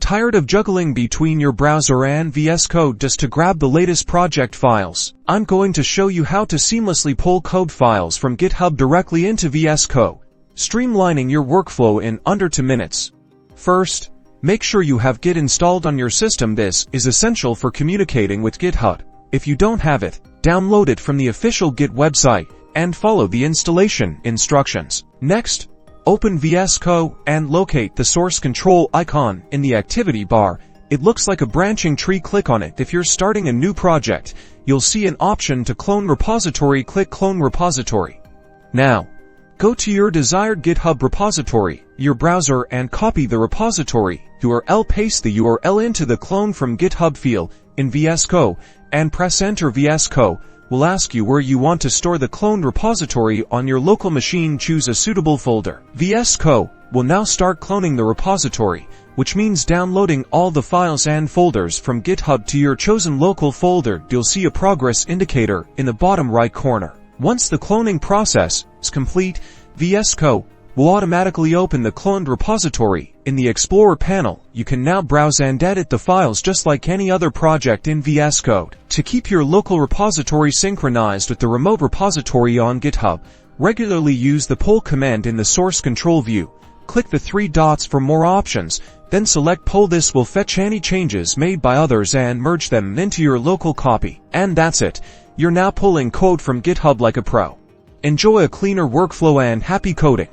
Tired of juggling between your browser and Vscode just to grab the latest project files? I'm going to show you how to seamlessly pull code files from GitHub directly into Vscode, streamlining your workflow in under 2 minutes. First, make sure you have Git installed on your system. This is essential for communicating with GitHub. If you don't have it, download it from the official Git website and follow the installation instructions. Next, open Vscode and locate the source control icon in the activity bar. It looks like a branching tree. Click on it. If you're starting a new project, you'll see an option to clone repository. Click Clone Repository. Now, go to your desired GitHub repository, your browser, and copy the repository URL. Paste the URL into the Clone from GitHub field in Vscode and press Enter. Vscode will ask you where you want to store the cloned repository on your local machine. Choose a suitable folder. Vscode will now start cloning the repository, which means downloading all the files and folders from GitHub to your chosen local folder. You'll see a progress indicator in the bottom right corner. Once the cloning process is complete, Vscode will automatically open the cloned repository. In the Explorer panel, you can now browse and edit the files just like any other project in Vscode. To keep your local repository synchronized with the remote repository on GitHub, regularly use the pull command in the source control view. Click the 3 dots for more options, then select pull. This will fetch any changes made by others and merge them into your local copy. And that's it. You're now pulling code from GitHub like a pro. Enjoy a cleaner workflow and happy coding.